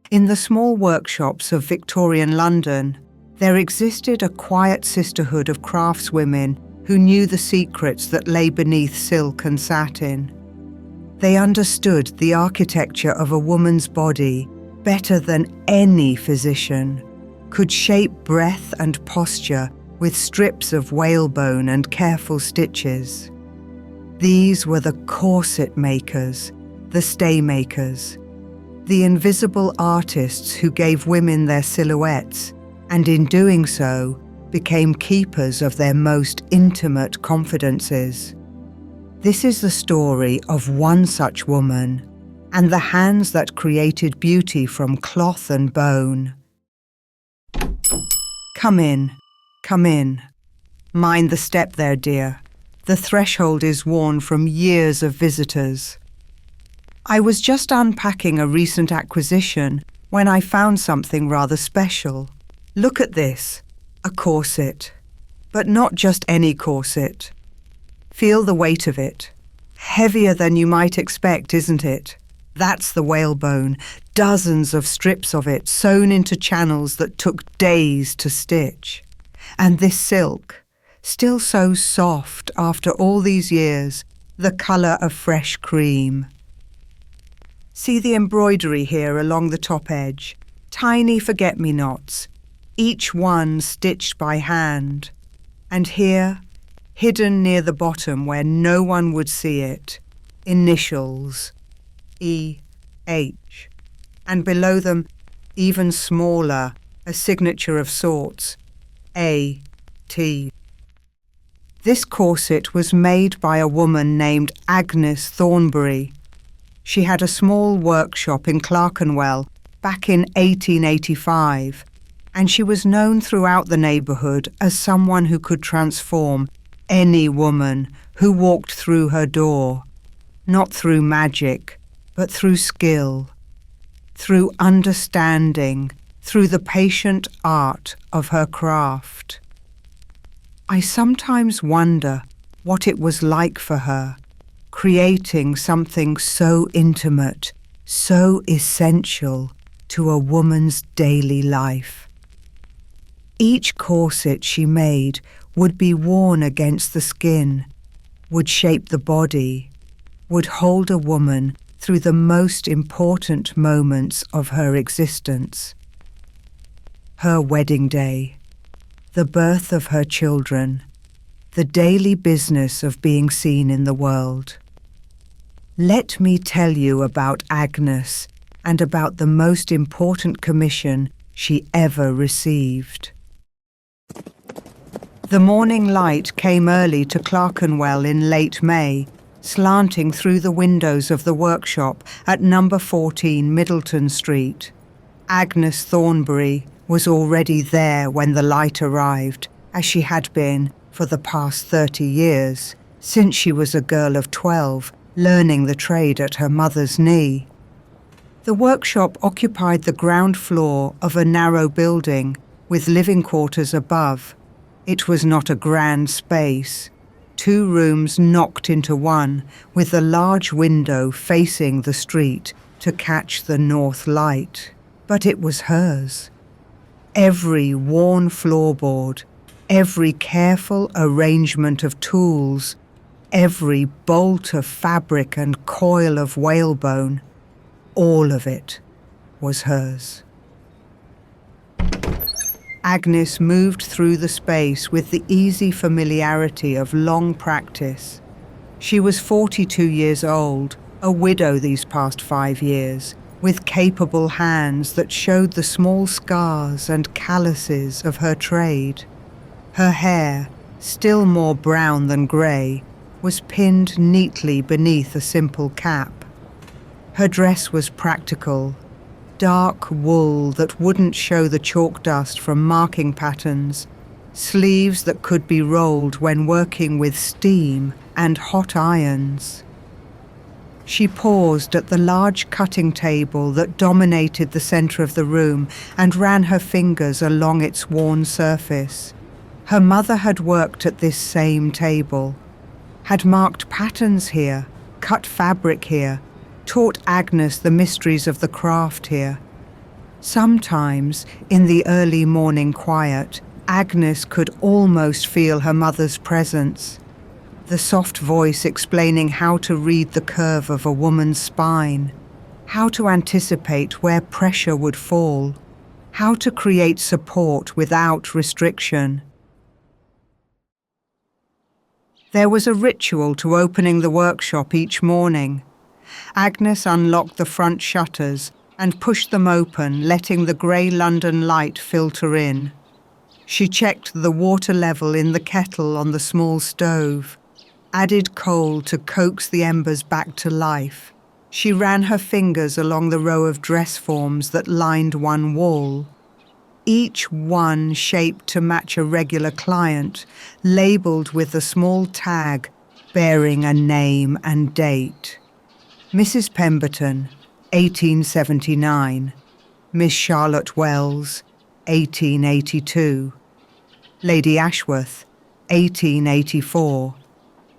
In the small workshops of Victorian London, there existed a quiet sisterhood of craftswomen who knew the secrets that lay beneath silk and satin. They understood the architecture of a woman's body better than any physician, could shape breath and posture with strips of whalebone and careful stitches. These were the corset makers, the stay makers, the invisible artists who gave women their silhouettes, and in doing so, became keepers of their most intimate confidences. This is the story of one such woman, and the hands that created beauty from cloth and bone. Come in, come in. Mind the step there, dear. The threshold is worn from years of visitors. I was just unpacking a recent acquisition when I found something rather special. Look at this, a corset. But not just any corset. Feel the weight of it. Heavier than you might expect, isn't it? That's the whalebone, dozens of strips of it sewn into channels that took days to stitch. And this silk, still so soft after all these years, the colour of fresh cream. See the embroidery here along the top edge, tiny forget-me-nots, each one stitched by hand. And here, hidden near the bottom where no one would see it, initials, E.H. And below them, even smaller, a signature of sorts, A.T. This corset was made by a woman named Agnes Thornbury. She had a small workshop in Clerkenwell back in 1885, and she was known throughout the neighbourhood as someone who could transform any woman who walked through her door, not through magic, but through skill, through understanding, through the patient art of her craft. I sometimes wonder what it was like for her, creating something so intimate, so essential to a woman's daily life. Each corset she made would be worn against the skin, would shape the body, would hold a woman through the most important moments of her existence. Her wedding day, the birth of her children, the daily business of being seen in the world. Let me tell you about Agnes and about the most important commission she ever received. The morning light came early to Clerkenwell in late May, slanting through the windows of the workshop at number 14 Middleton Street. Agnes Thornbury was already there when the light arrived, as she had been for the past 30 years, since she was a girl of 12, learning the trade at her mother's knee. The workshop occupied the ground floor of a narrow building with living quarters above. It was not a grand space. 2 rooms knocked into one, with a large window facing the street to catch the north light. But it was hers. Every worn floorboard, every careful arrangement of tools, every bolt of fabric and coil of whalebone, all of it was hers. Agnes moved through the space with the easy familiarity of long practice. She was 42 years old, a widow these past 5 years, with capable hands that showed the small scars and calluses of her trade. Her hair, still more brown than grey, was pinned neatly beneath a simple cap. Her dress was practical, dark wool that wouldn't show the chalk dust from marking patterns, sleeves that could be rolled when working with steam and hot irons. She paused at the large cutting table that dominated the centre of the room and ran her fingers along its worn surface. Her mother had worked at this same table, had marked patterns here, cut fabric here, taught Agnes the mysteries of the craft here. Sometimes, in the early morning quiet, Agnes could almost feel her mother's presence. The soft voice explaining how to read the curve of a woman's spine, how to anticipate where pressure would fall, how to create support without restriction. There was a ritual to opening the workshop each morning. Agnes unlocked the front shutters and pushed them open, letting the grey London light filter in. She checked the water level in the kettle on the small stove, added coal to coax the embers back to life. She ran her fingers along the row of dress forms that lined one wall, each one shaped to match a regular client, labelled with a small tag bearing a name and date. Mrs. Pemberton, 1879. Miss Charlotte Wells, 1882. Lady Ashworth, 1884.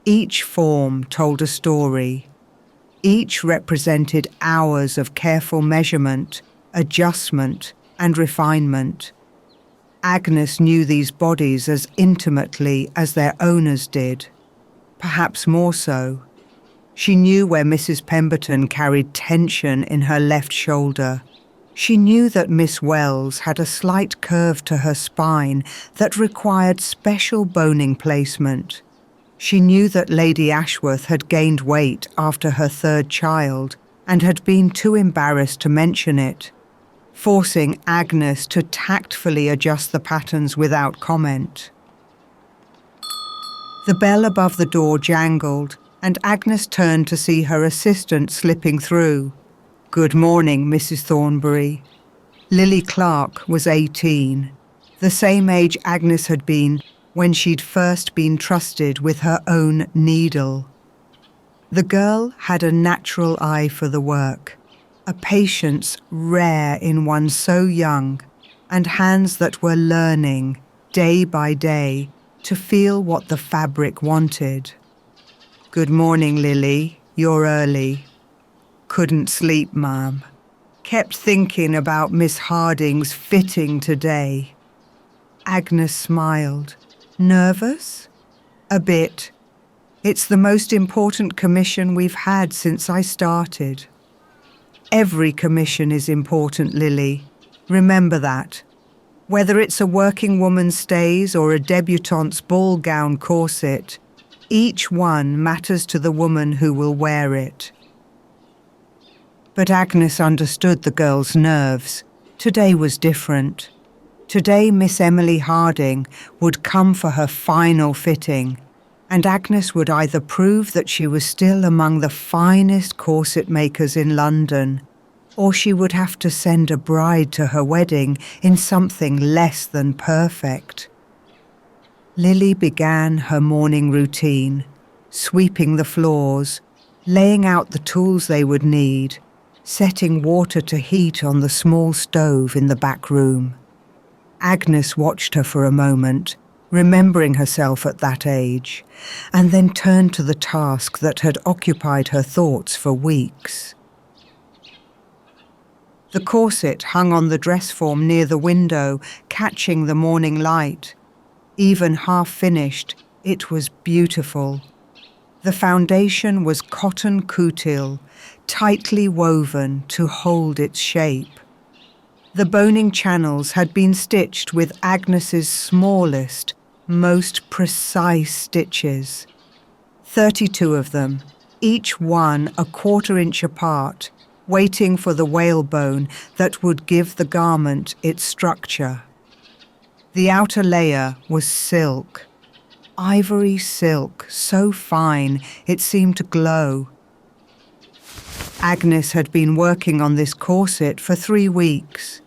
Each form told a story. Each represented hours of careful measurement, adjustment, and refinement. Agnes knew these bodies as intimately as their owners did, perhaps more so. She knew where Mrs. Pemberton carried tension in her left shoulder. She knew that Miss Wells had a slight curve to her spine that required special boning placement. She knew that Lady Ashworth had gained weight after her third child and had been too embarrassed to mention it, forcing Agnes to tactfully adjust the patterns without comment. The bell above the door jangled, and Agnes turned to see her assistant slipping through. "Good morning, Mrs. Thornbury." Lily Clark was 18, the same age Agnes had been when she'd first been trusted with her own needle. The girl had a natural eye for the work, a patience rare in one so young, and hands that were learning, day by day, to feel what the fabric wanted. "Good morning, Lily. You're early." "Couldn't sleep, ma'am. Kept thinking about Miss Harding's fitting today." Agnes smiled. "Nervous?" "A bit. It's the most important commission we've had since I started." "Every commission is important, Lily. Remember that. Whether it's a working woman's stays or a debutante's ball gown corset, each one matters to the woman who will wear it." But Agnes understood the girl's nerves. Today was different. Today Miss Emily Harding would come for her final fitting, and Agnes would either prove that she was still among the finest corset makers in London, or she would have to send a bride to her wedding in something less than perfect. Lily began her morning routine, sweeping the floors, laying out the tools they would need, setting water to heat on the small stove in the back room. Agnes watched her for a moment, remembering herself at that age, and then turned to the task that had occupied her thoughts for weeks. The corset hung on the dress form near the window, catching the morning light. Even half finished, it was beautiful. The foundation was cotton coutil, tightly woven to hold its shape. The boning channels had been stitched with Agnes's smallest, most precise stitches. 32 of them, each one a 1/4 inch apart, waiting for the whalebone that would give the garment its structure. The outer layer was silk, ivory silk, so fine it seemed to glow. Agnes had been working on this corset for 3 weeks.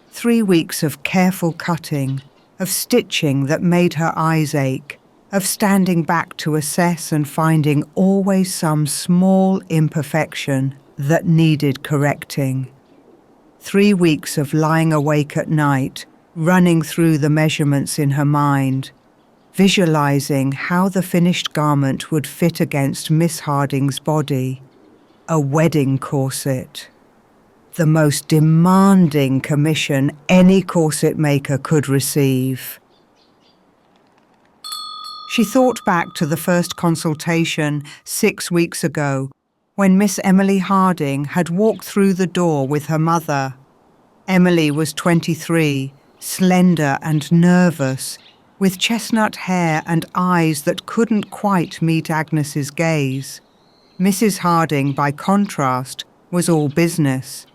3 weeks of careful cutting, of stitching that made her eyes ache, of standing back to assess and finding always some small imperfection that needed correcting. 3 weeks of lying awake at night, running through the measurements in her mind, visualizing how the finished garment would fit against Miss Harding's body. A wedding corset. the most demanding commission any corset maker could receive. She thought back to the first consultation 6 weeks ago, when Miss Emily Harding had walked through the door with her mother. Emily was 23, slender and nervous, with chestnut hair and eyes that couldn't quite meet Agnes's gaze. Mrs. Harding, by contrast, was all business,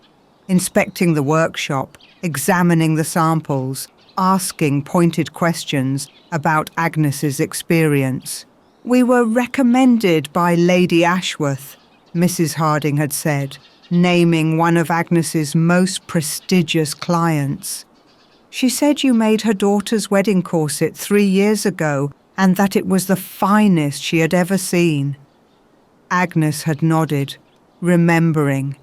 inspecting the workshop, examining the samples, asking pointed questions about Agnes's experience. "We were recommended by Lady Ashworth," Mrs. Harding had said, naming one of Agnes's most prestigious clients. "She said you made her daughter's wedding corset 3 years ago and that it was the finest she had ever seen." Agnes had nodded, remembering.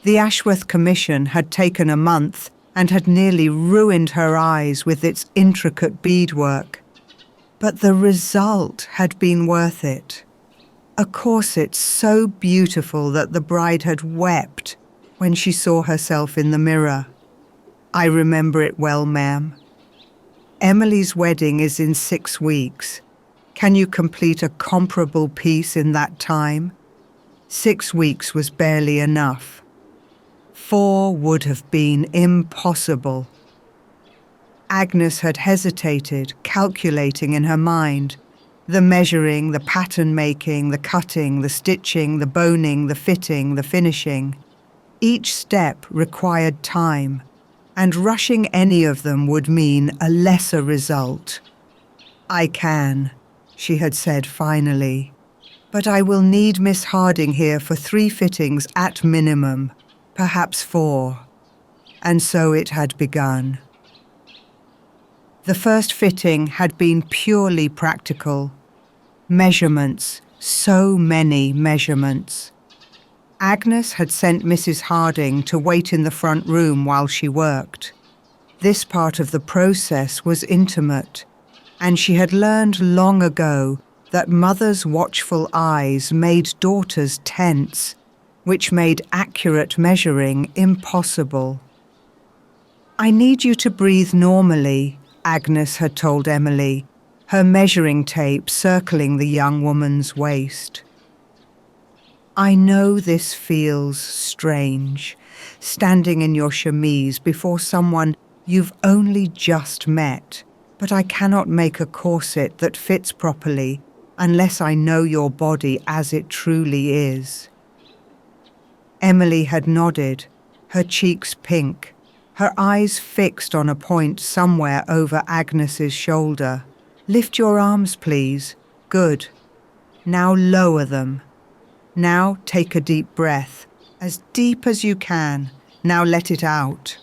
The Ashworth Commission had taken a month and had nearly ruined her eyes with its intricate beadwork. But the result had been worth it. A corset so beautiful that the bride had wept when she saw herself in the mirror. "I remember it well, ma'am. Emily's wedding is in 6 weeks. Can you complete a comparable piece in that time?" 6 weeks was barely enough. 4 would have been impossible. Agnes had hesitated, calculating in her mind. The measuring, the pattern making, the cutting, the stitching, the boning, the fitting, the finishing. Each step required time, and rushing any of them would mean a lesser result. "I can," she had said finally, "but I will need Miss Harding here for 3 fittings at minimum, perhaps 4. And so it had begun. The first fitting had been purely practical. Measurements, so many measurements. Agnes had sent Mrs. Harding to wait in the front room while she worked. This part of the process was intimate, and she had learned long ago that mothers' watchful eyes made daughters tense, which made accurate measuring impossible. "I need you to breathe normally," Agnes had told Emily, her measuring tape circling the young woman's waist. "I know this feels strange, standing in your chemise before someone you've only just met, but I cannot make a corset that fits properly unless I know your body as it truly is." Emily had nodded, her cheeks pink, her eyes fixed on a point somewhere over Agnes's shoulder. "Lift your arms, please. Good. Now lower them. Now take a deep breath, as deep as you can. Now let it out."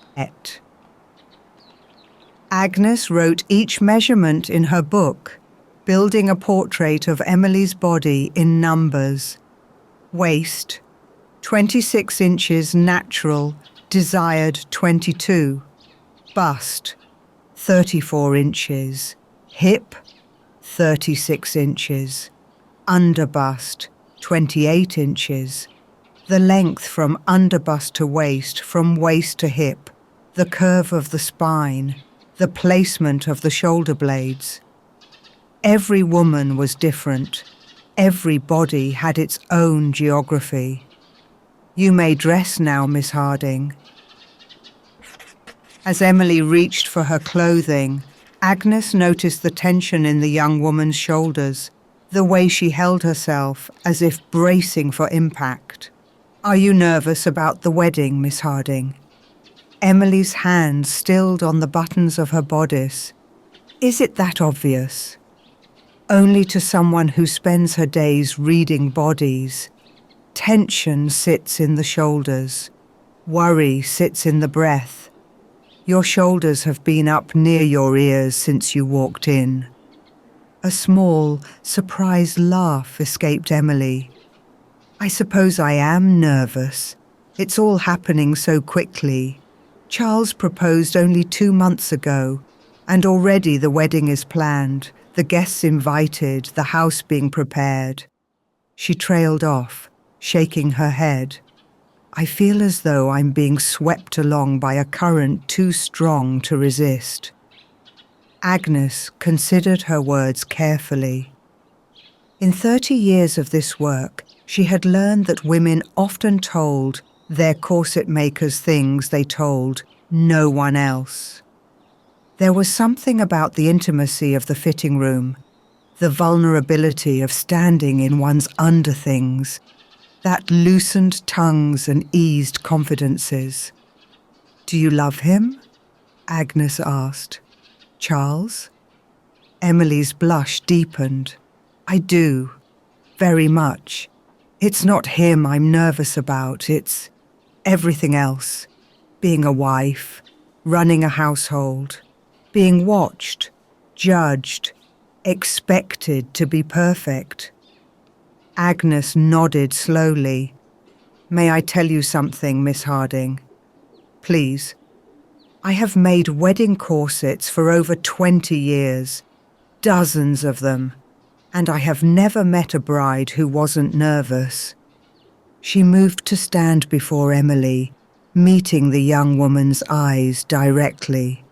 Agnes wrote each measurement in her book, building a portrait of Emily's body in numbers. Waist, 26 inches natural, desired 22. Bust, 34 inches. Hip, 36 inches. Underbust, 28 inches. The length from underbust to waist, from waist to hip. The curve of the spine. The placement of the shoulder blades. Every woman was different. Every body had its own geography. "You may dress now, Miss Harding." As Emily reached for her clothing, Agnes noticed the tension in the young woman's shoulders, the way she held herself as if bracing for impact. "Are you nervous about the wedding, Miss Harding?" Emily's hands stilled on the buttons of her bodice. "Is it that obvious?" Only to someone who spends her days reading bodies. Tension sits in the shoulders. Worry sits in the breath. Your shoulders have been up near your ears since you walked in. A small, surprised laugh escaped Emily. "I suppose I am nervous. It's all happening so quickly. Charles proposed only 2 months ago, and already the wedding is planned, the guests invited, the house being prepared." She trailed off, shaking her head. I feel as though I'm being swept along by a current too strong to resist." Agnes considered her words carefully. In 30 years of this work, she had learned that women often told their corset makers things they told no one else. There was something about the intimacy of the fitting room, the vulnerability of standing in one's underthings, that loosened tongues and eased confidences. "Do you love him?" Agnes asked. "Charles?" Emily's blush deepened. "I do, very much. It's not him I'm nervous about, it's everything else. Being a wife, running a household, being watched, judged, expected to be perfect." Agnes nodded slowly. "May I tell you something, Miss Harding?" "Please." "I have made wedding corsets for over 20 years, dozens of them, and I have never met a bride who wasn't nervous." She moved to stand before Emily, meeting the young woman's eyes directly.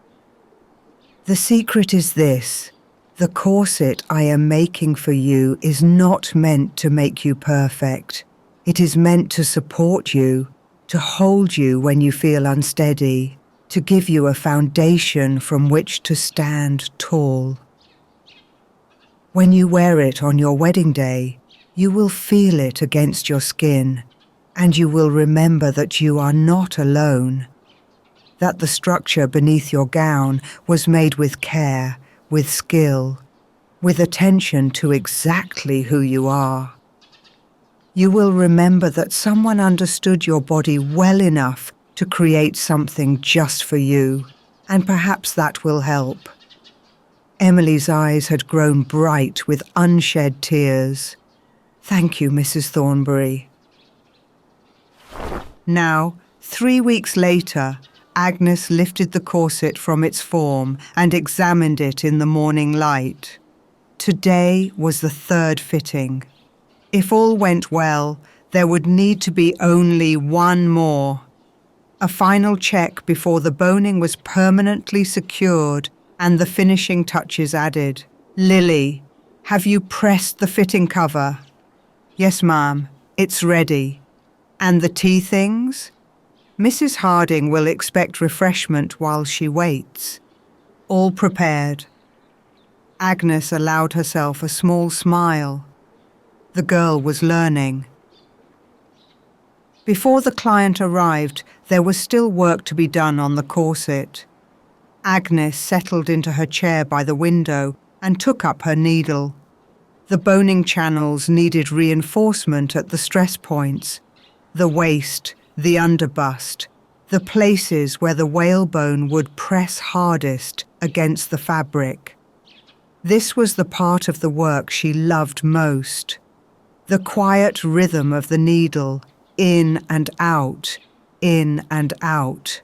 "The secret is this. The corset I am making for you is not meant to make you perfect. It is meant to support you, to hold you when you feel unsteady, to give you a foundation from which to stand tall. When you wear it on your wedding day, you will feel it against your skin, and you will remember that you are not alone, that the structure beneath your gown was made with care, with skill, with attention to exactly who you are. You will remember that someone understood your body well enough to create something just for you, and perhaps that will help." Emily's eyes had grown bright with unshed tears. "Thank you, Mrs. Thornbury." Now, 3 weeks later, Agnes lifted the corset from its form and examined it in the morning light. Today was the 3rd fitting. If all went well, there would need to be only one more. A final check before the boning was permanently secured and the finishing touches added. "Lily, have you pressed the fitting cover?" "Yes, ma'am. It's ready." "And the tea things?" "Mrs. Harding will expect refreshment while she waits." "All prepared." Agnes allowed herself a small smile. The girl was learning. Before the client arrived, there was still work to be done on the corset. Agnes settled into her chair by the window and took up her needle. The boning channels needed reinforcement at the stress points, the waist, the underbust, the places where the whalebone would press hardest against the fabric. This was the part of the work she loved most. The quiet rhythm of the needle, in and out, in and out.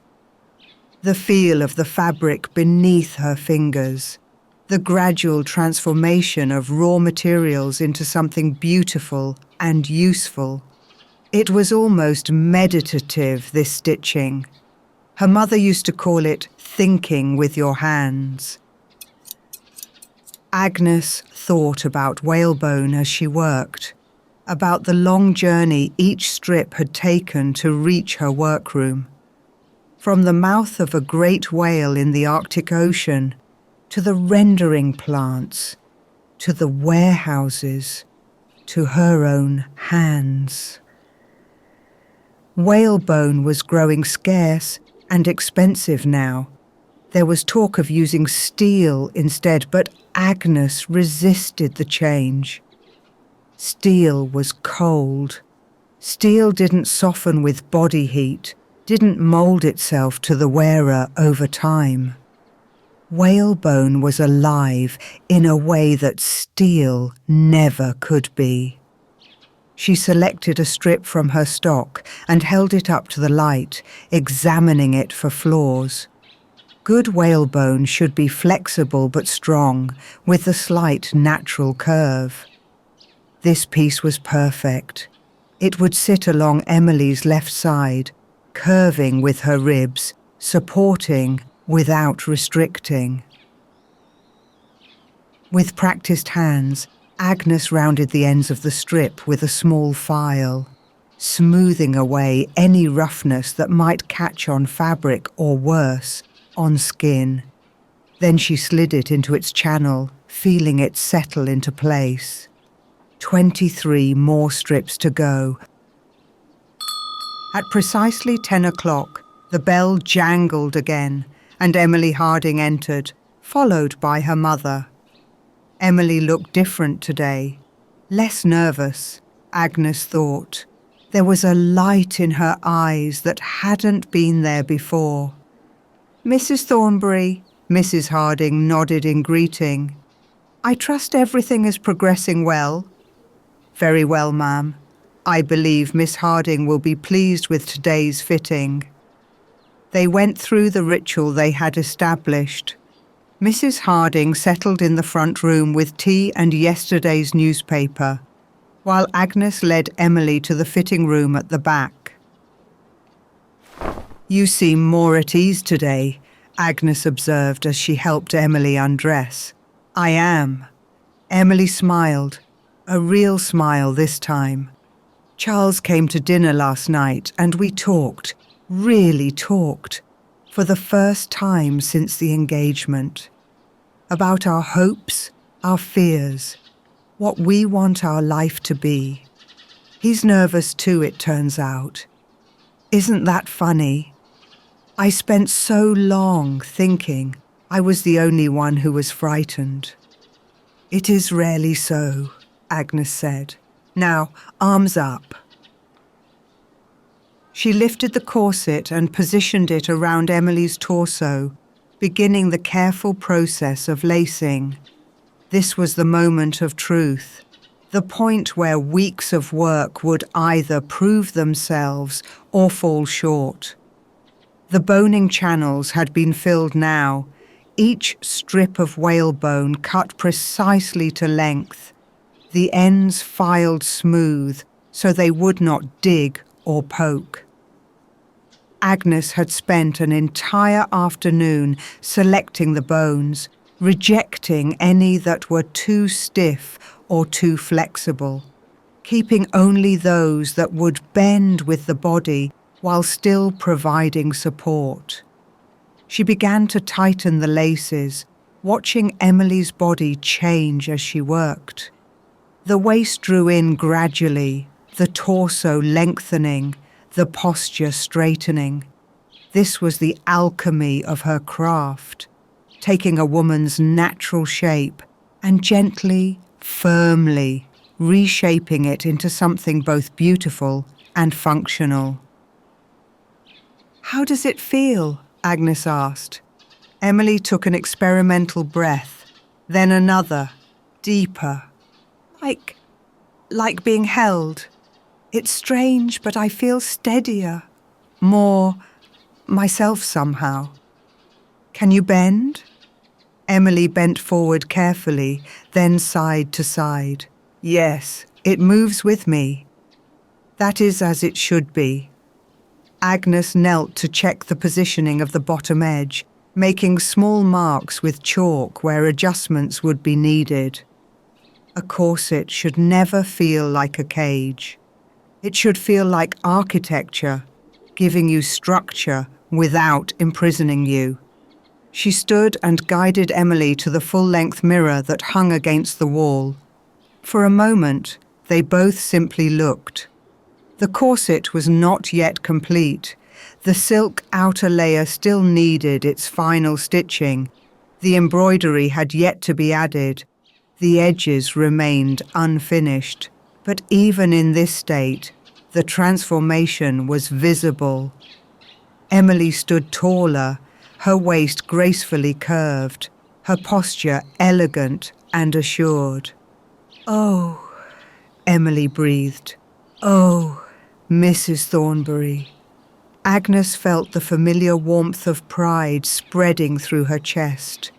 The feel of the fabric beneath her fingers. The gradual transformation of raw materials into something beautiful and useful. It was almost meditative, this stitching. Her mother used to call it thinking with your hands. Agnes thought about whalebone as she worked, about the long journey each strip had taken to reach her workroom. From the mouth of a great whale in the Arctic Ocean, to the rendering plants, to the warehouses, to her own hands. Whalebone was growing scarce and expensive now. There was talk of using steel instead, but Agnes resisted the change. Steel was cold. Steel didn't soften with body heat, didn't mold itself to the wearer over time. Whalebone was alive in a way that steel never could be. She selected a strip from her stock and held it up to the light, examining it for flaws. Good whalebone should be flexible but strong, with a slight natural curve. This piece was perfect. It would sit along Emily's left side, curving with her ribs, supporting without restricting. With practiced hands, Agnes rounded the ends of the strip with a small file, smoothing away any roughness that might catch on fabric or worse, on skin. Then she slid it into its channel, feeling it settle into place. 23 more strips to go. At precisely 10 o'clock, the bell jangled again, and Emily Harding entered, followed by her mother. Emily looked different today, less nervous, Agnes thought. There was a light in her eyes that hadn't been there before. "Mrs. Thornbury," Mrs. Harding nodded in greeting. "I trust everything is progressing well." "Very well, ma'am. I believe Miss Harding will be pleased with today's fitting." They went through the ritual they had established. Mrs. Harding settled in the front room with tea and yesterday's newspaper, while Agnes led Emily to the fitting room at the back. "You seem more at ease today," Agnes observed as she helped Emily undress. "I am." Emily smiled, a real smile this time. "Charles came to dinner last night and we talked, really talked, for the first time since the engagement. About our hopes, our fears, what we want our life to be. He's nervous too, it turns out. Isn't that funny? I spent so long thinking I was the only one who was frightened." "It is rarely so," Agnes said. "Now, arms up." She lifted the corset and positioned it around Emily's torso, beginning the careful process of lacing. This was the moment of truth, the point where weeks of work would either prove themselves or fall short. The boning channels had been filled now, each strip of whalebone cut precisely to length, the ends filed smooth so they would not dig or poke. Agnes had spent an entire afternoon selecting the bones, rejecting any that were too stiff or too flexible, keeping only those that would bend with the body while still providing support. She began to tighten the laces, watching Emily's body change as she worked. The waist drew in gradually, the torso lengthening, the posture straightening. This was the alchemy of her craft, taking a woman's natural shape and gently, firmly reshaping it into something both beautiful and functional. "How does it feel?" Agnes asked. Emily took an experimental breath, then another, deeper. Like being held. It's strange, but I feel steadier, more myself somehow. "Can you bend?" Emily bent forward carefully, then side to side. "Yes, it moves with me." "That is as it should be." Agnes knelt to check the positioning of the bottom edge, making small marks with chalk where adjustments would be needed. A corset should never feel like a cage. It should feel like architecture, giving you structure without imprisoning you. She stood and guided Emily to the full-length mirror that hung against the wall. For a moment, they both simply looked. The corset was not yet complete. The silk outer layer still needed its final stitching. The embroidery had yet to be added. The edges remained unfinished. But even in this state, the transformation was visible. Emily stood taller, her waist gracefully curved, her posture elegant and assured. "Oh," Emily breathed. "Oh, Mrs. Thornbury." Agnes felt the familiar warmth of pride spreading through her chest.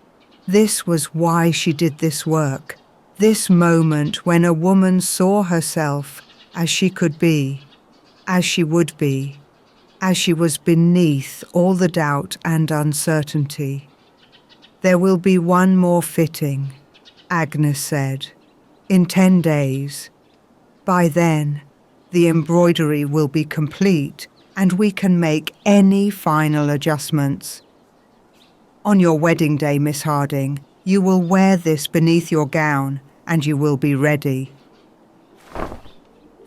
This was why she did this work. This moment when a woman saw herself as she could be, as she would be, as she was beneath all the doubt and uncertainty. "There will be one more fitting," Agnes said, "in 10 days. By then, the embroidery will be complete and we can make any final adjustments. On your wedding day, Miss Harding, you will wear this beneath your gown and you will be ready."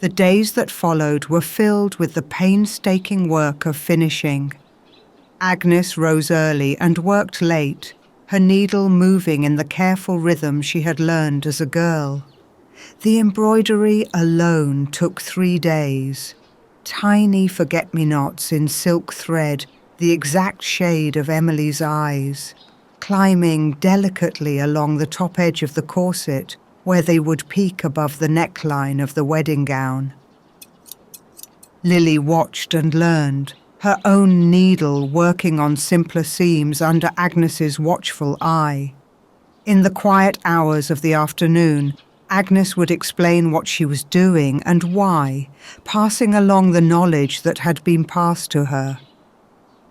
The days that followed were filled with the painstaking work of finishing. Agnes rose early and worked late, her needle moving in the careful rhythm she had learned as a girl. The embroidery alone took 3 days. Tiny forget-me-nots in silk thread, the exact shade of Emily's eyes, climbing delicately along the top edge of the corset where they would peek above the neckline of the wedding gown. Lily watched and learned, her own needle working on simpler seams under Agnes's watchful eye. In the quiet hours of the afternoon, Agnes would explain what she was doing and why, passing along the knowledge that had been passed to her.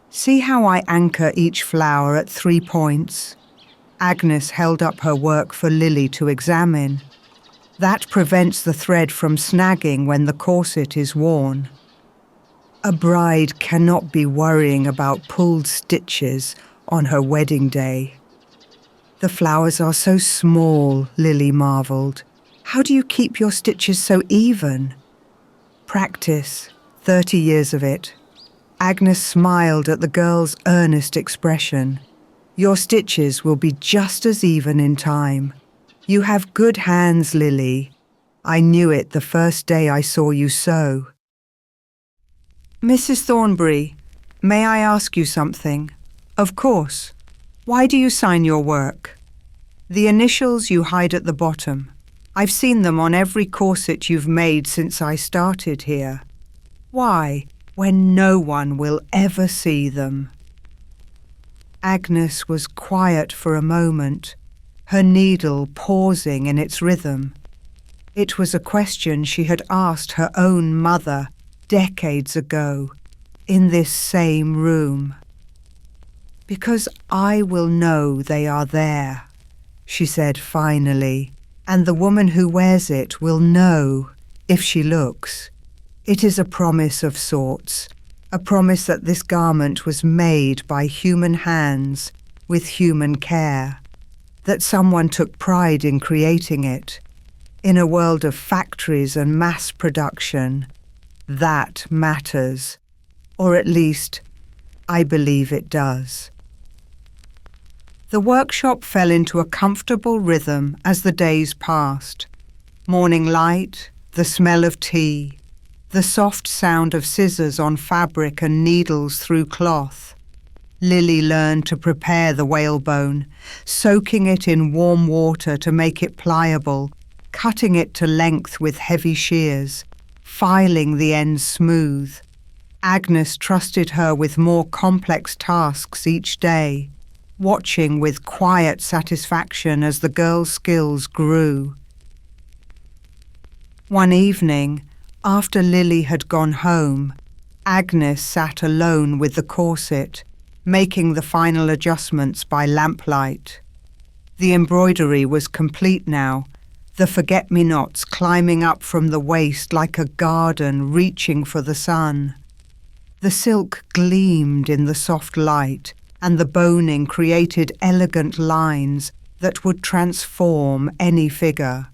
"See how I anchor each flower at 3 points?" Agnes held up her work for Lily to examine. "That prevents the thread from snagging when the corset is worn. A bride cannot be worrying about pulled stitches on her wedding day." "The flowers are so small," Lily marvelled. "How do you keep your stitches so even?" "Practice, 30 years of it." Agnes smiled at the girl's earnest expression. "Your stitches will be just as even in time. You have good hands, Lily. I knew it the first day I saw you sew." "Mrs. Thornbury, may I ask you something?" "Of course. Why do you sign your work?" "The initials you hide at the bottom. I've seen them on every corset you've made since I started here." "Why, when no one will ever see them?" Agnes was quiet for a moment, her needle pausing in its rhythm. It was a question she had asked her own mother decades ago, in this same room. "Because I will know they are there," she said finally, "and the woman who wears it will know if she looks. It is a promise of sorts, a promise that this garment was made by human hands with human care, that someone took pride in creating it. In a world of factories and mass production, that matters, or at least I believe it does." The workshop fell into a comfortable rhythm as the days passed. Morning light, the smell of tea, the soft sound of scissors on fabric and needles through cloth. Lily learned to prepare the whalebone, soaking it in warm water to make it pliable, cutting it to length with heavy shears, filing the ends smooth. Agnes trusted her with more complex tasks each day, watching with quiet satisfaction as the girl's skills grew. One evening, after Lily had gone home, Agnes sat alone with the corset, making the final adjustments by lamplight. The embroidery was complete now, the forget-me-nots climbing up from the waist like a garden reaching for the sun. The silk gleamed in the soft light, and the boning created elegant lines that would transform any figure.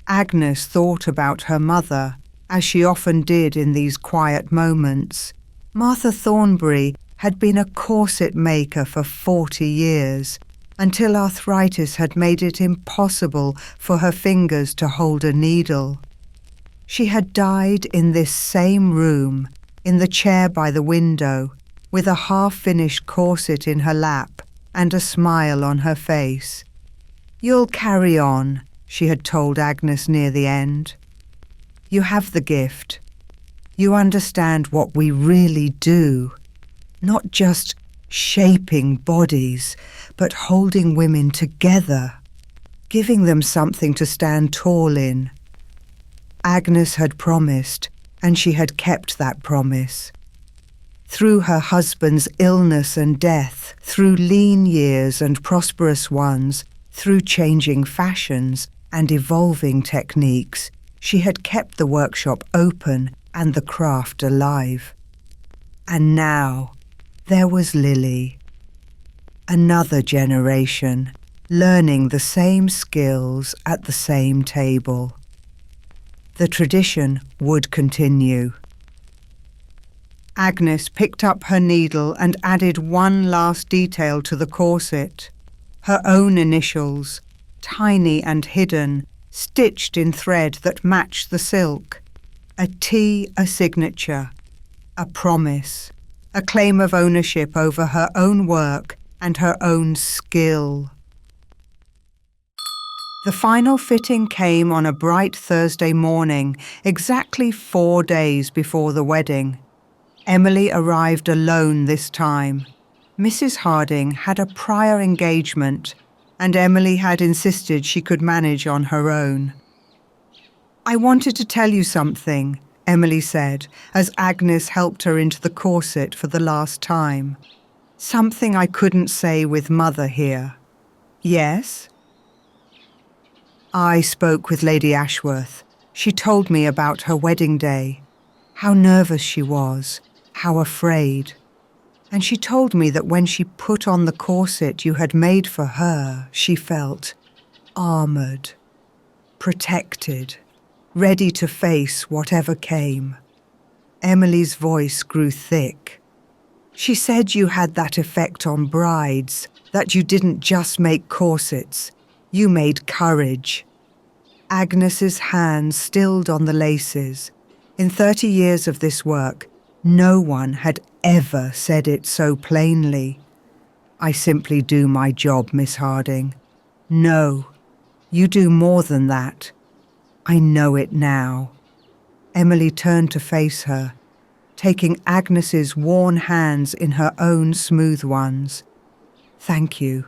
Agnes thought about her mother, as she often did in these quiet moments. Martha Thornbury had been a corset maker for 40 years, until arthritis had made it impossible for her fingers to hold a needle. She had died in this same room, in the chair by the window, with a half-finished corset in her lap and a smile on her face. "You'll carry on," she had told Agnes near the end. "You have the gift. You understand what we really do, not just shaping bodies, but holding women together, giving them something to stand tall in." Agnes had promised, and she had kept that promise. Through her husband's illness and death, through lean years and prosperous ones, through changing fashions and evolving techniques, she had kept the workshop open and the craft alive. And now, there was Lily. Another generation, learning the same skills at the same table. The tradition would continue. Agnes picked up her needle and added one last detail to the corset. Her own initials, tiny and hidden, stitched in thread that matched the silk. A T, a signature, a promise, a claim of ownership over her own work and her own skill. The final fitting came on a bright Thursday morning, exactly 4 days before the wedding. Emily arrived alone this time. Mrs. Harding had a prior engagement, and Emily had insisted she could manage on her own. "I wanted to tell you something," Emily said, as Agnes helped her into the corset for the last time. "Something I couldn't say with Mother here." "Yes?" "I spoke with Lady Ashworth. She told me about her wedding day, how nervous she was, how afraid. And she told me that when she put on the corset you had made for her, she felt armoured, protected, ready to face whatever came." Emily's voice grew thick. "She said you had that effect on brides, that you didn't just make corsets, you made courage." Agnes's hand stilled on the laces. In 30 years of this work, no one had ever said it so plainly. "I simply do my job, Miss Harding." "No, you do more than that. I know it now." Emily turned to face her, taking Agnes's worn hands in her own smooth ones. "Thank you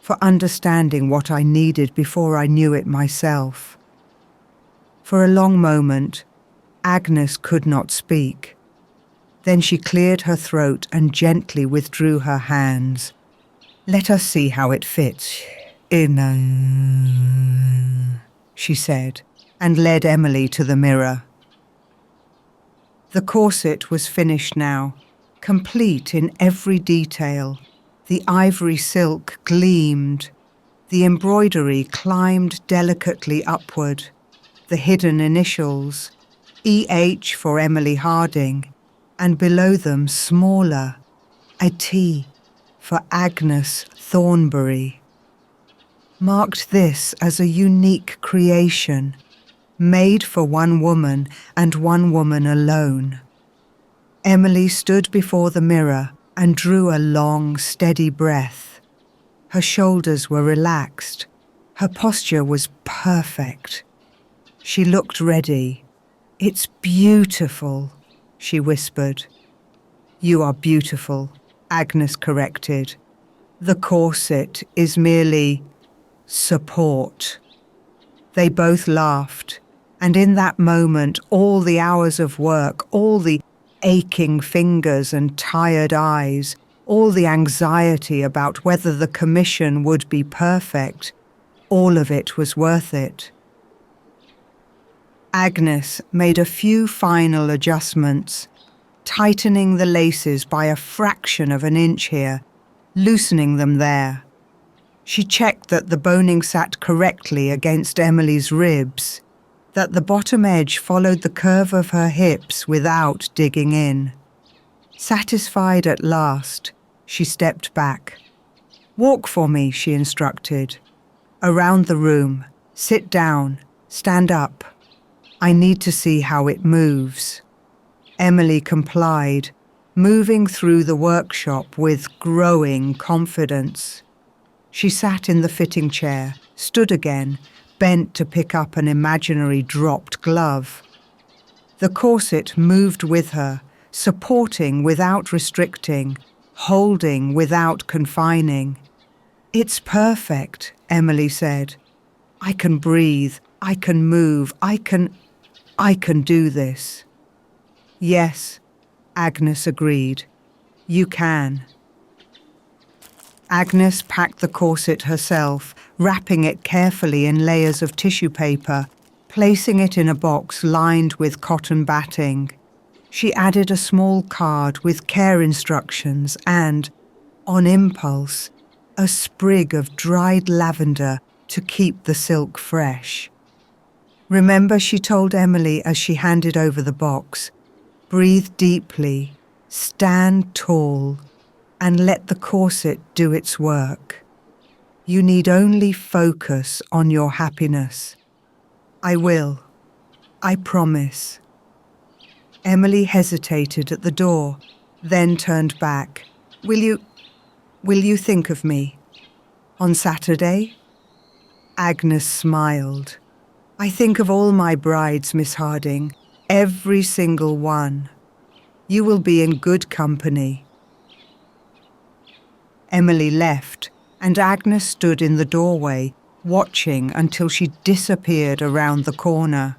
for understanding what I needed before I knew it myself." For a long moment, Agnes could not speak. Then she cleared her throat and gently withdrew her hands. "Let us see how it fits in," she said, and led Emily to the mirror. The corset was finished now, complete in every detail. The ivory silk gleamed. The embroidery climbed delicately upward. The hidden initials, EH for Emily Harding, and below them smaller, a T for Agnes Thornbury, marked this as a unique creation, made for one woman and one woman alone. Emily stood before the mirror and drew a long, steady breath. Her shoulders were relaxed. Her posture was perfect. She looked ready. "It's beautiful," she whispered. "You are beautiful," Agnes corrected. "The corset is merely support." They both laughed, and in that moment all the hours of work, all the aching fingers and tired eyes, all the anxiety about whether the commission would be perfect, all of it was worth it. Agnes made a few final adjustments, tightening the laces by a fraction of an inch here, loosening them there. She checked that the boning sat correctly against Emily's ribs, that the bottom edge followed the curve of her hips without digging in. Satisfied at last, she stepped back. "Walk for me," she instructed. "Around the room. Sit down. Stand up. I need to see how it moves." Emily complied, moving through the workshop with growing confidence. She sat in the fitting chair, stood again, bent to pick up an imaginary dropped glove. The corset moved with her, supporting without restricting, holding without confining. "It's perfect," Emily said. "I can breathe, I can move, I can—" I can do this." "Yes," Agnes agreed. "You can." Agnes packed the corset herself, wrapping it carefully in layers of tissue paper, placing it in a box lined with cotton batting. She added a small card with care instructions and, on impulse, a sprig of dried lavender to keep the silk fresh. "Remember," she told Emily as she handed over the box, "breathe deeply, stand tall, and let the corset do its work. You need only focus on your happiness." "I will. I promise." Emily hesitated at the door, then turned back. Will you think of me? On Saturday?" Agnes smiled. "I think of all my brides, Miss Harding, every single one. You will be in good company." Emily left, and Agnes stood in the doorway, watching until she disappeared around the corner.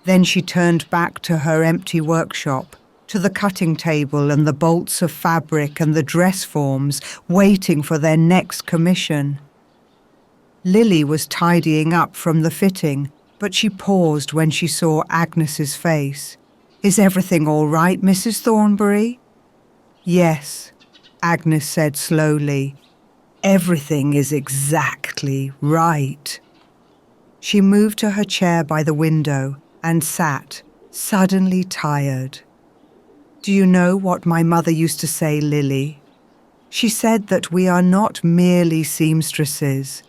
Then she turned back to her empty workshop, to the cutting table and the bolts of fabric and the dress forms, waiting for their next commission. Lily was tidying up from the fitting, but she paused when she saw Agnes's face. "Is everything all right, Mrs. Thornbury?" "Yes," Agnes said slowly. "Everything is exactly right." She moved to her chair by the window and sat, suddenly tired. "Do you know what my mother used to say, Lily? She said that we are not merely seamstresses.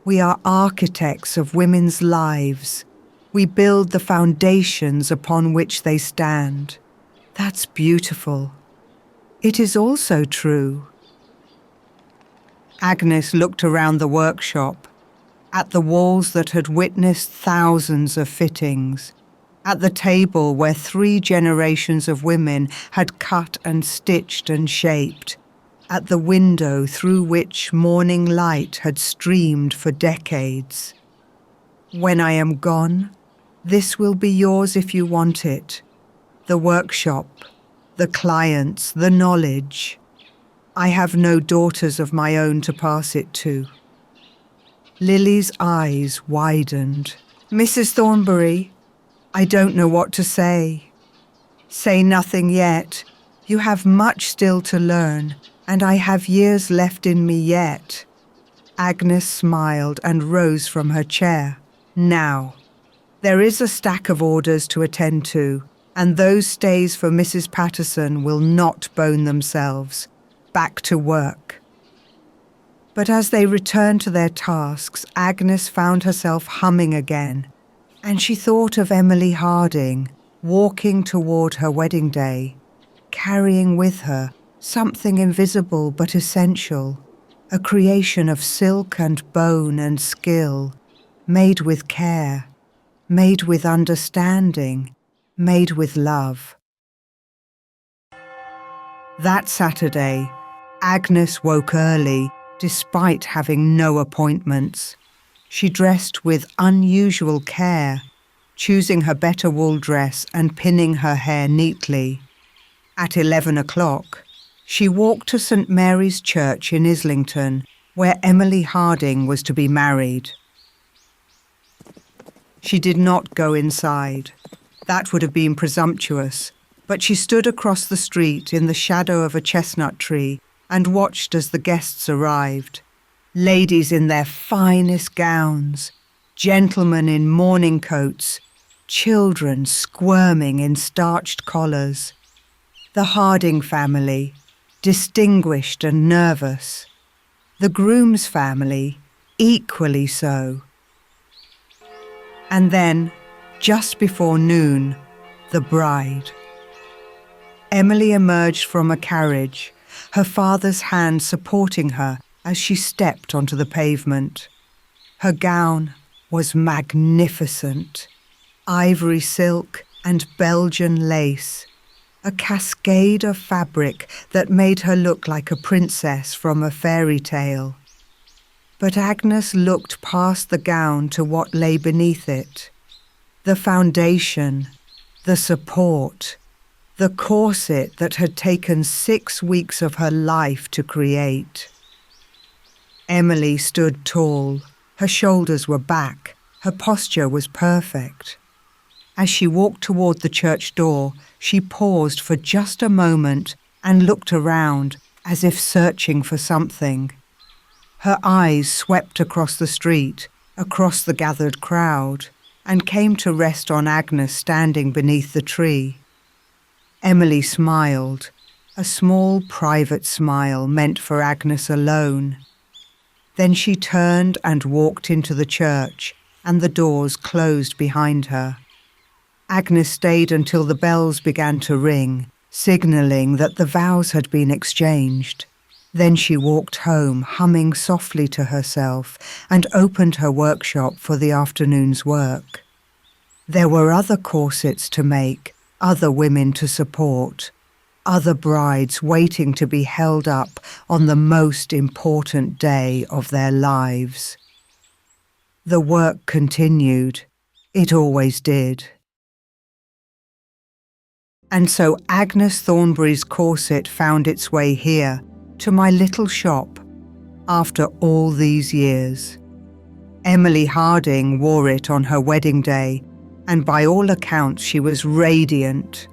We are architects of women's lives. We build the foundations upon which they stand. That's beautiful. It is also true." Agnes looked around the workshop, at the walls that had witnessed thousands of fittings, at the table where 3 generations of women had cut and stitched and shaped, at the window through which morning light had streamed for decades. "When I am gone, this will be yours if you want it. The workshop, the clients, the knowledge. I have no daughters of my own to pass it to." Lily's eyes widened. "Mrs. Thornbury, I don't know what to say." "Say nothing yet. You have much still to learn, and I have years left in me yet." Agnes smiled and rose from her chair. "Now, there is a stack of orders to attend to, and those stays for Mrs. Patterson will not bone themselves. Back to work." But as they returned to their tasks, Agnes found herself humming again, and she thought of Emily Harding, walking toward her wedding day, carrying with her something invisible but essential, a creation of silk and bone and skill, made with care, made with understanding, made with love. That Saturday, Agnes woke early, despite having no appointments. She dressed with unusual care, choosing her better wool dress and pinning her hair neatly. At 11 o'clock, she walked to St. Mary's Church in Islington, where Emily Harding was to be married. She did not go inside. That would have been presumptuous, but she stood across the street in the shadow of a chestnut tree and watched as the guests arrived. Ladies in their finest gowns, gentlemen in morning coats, children squirming in starched collars. The Harding family, distinguished and nervous. The groom's family, equally so. And then, just before noon, the bride. Emily emerged from a carriage, her father's hand supporting her as she stepped onto the pavement. Her gown was magnificent, ivory silk and Belgian lace, a cascade of fabric that made her look like a princess from a fairy tale. But Agnes looked past the gown to what lay beneath it. The foundation, the support, the corset that had taken 6 weeks of her life to create. Emily stood tall. Her shoulders were back. Her posture was perfect. As she walked toward the church door, she paused for just a moment and looked around as if searching for something. Her eyes swept across the street, across the gathered crowd, and came to rest on Agnes standing beneath the tree. Emily smiled, a small private smile meant for Agnes alone. Then she turned and walked into the church, and the doors closed behind her. Agnes stayed until the bells began to ring, signalling that the vows had been exchanged. Then she walked home, humming softly to herself, and opened her workshop for the afternoon's work. There were other corsets to make, other women to support, other brides waiting to be held up on the most important day of their lives. The work continued. It always did. And so Agnes Thornbury's corset found its way here, to my little shop, after all these years. Emily Harding wore it on her wedding day, and by all accounts she was radiant.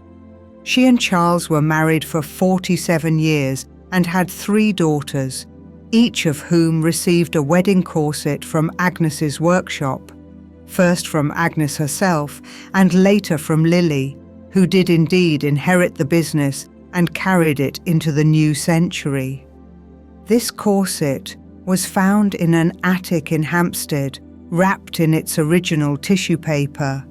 She and Charles were married for 47 years and had 3 daughters, each of whom received a wedding corset from Agnes's workshop, first from Agnes herself and later from Lily, who did indeed inherit the business and carried it into the new century. This corset was found in an attic in Hampstead, wrapped in its original tissue paper,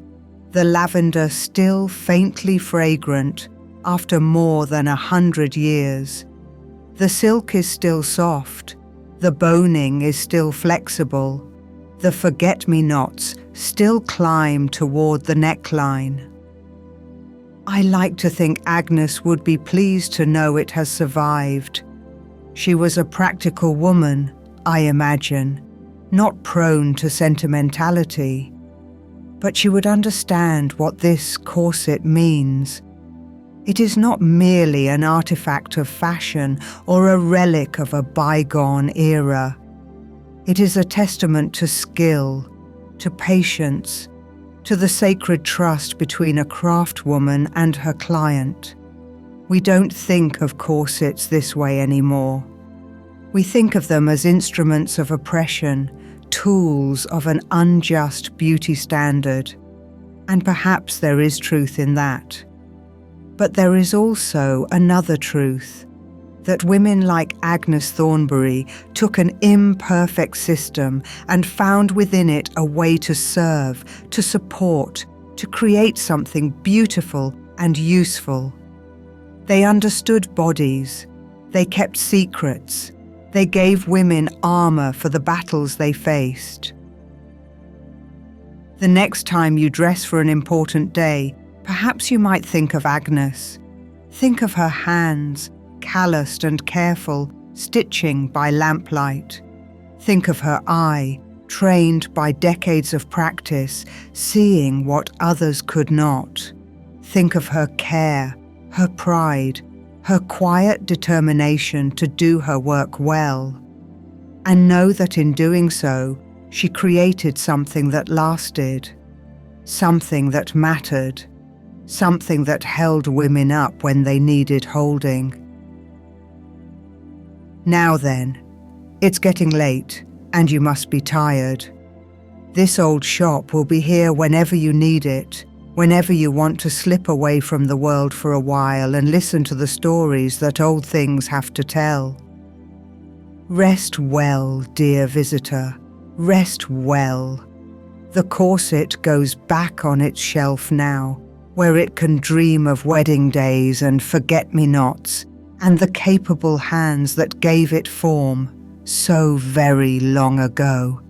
the lavender still faintly fragrant after more than 100 years. The silk is still soft, the boning is still flexible, the forget-me-nots still climb toward the neckline. I like to think Agnes would be pleased to know it has survived. She was a practical woman, I imagine, not prone to sentimentality. But she would understand what this corset means. It is not merely an artifact of fashion or a relic of a bygone era. It is a testament to skill, to patience, to the sacred trust between a craftswoman and her client. We don't think of corsets this way anymore. We think of them as instruments of oppression, tools of an unjust beauty standard. And perhaps there is truth in that. But there is also another truth, that women like Agnes Thornbury took an imperfect system and found within it a way to serve, to support, to create something beautiful and useful. They understood bodies, they kept secrets, they gave women armor for the battles they faced. The next time you dress for an important day, perhaps you might think of Agnes. Think of her hands, calloused and careful, stitching by lamplight. Think of her eye, trained by decades of practice, seeing what others could not. Think of her care, her pride, her quiet determination to do her work well. And know that in doing so, she created something that lasted, something that mattered, something that held women up when they needed holding. Now then, it's getting late, and you must be tired. This old shop will be here whenever you need it, whenever you want to slip away from the world for a while and listen to the stories that old things have to tell. Rest well, dear visitor, rest well. The corset goes back on its shelf now, where it can dream of wedding days and forget-me-nots, and the capable hands that gave it form so very long ago.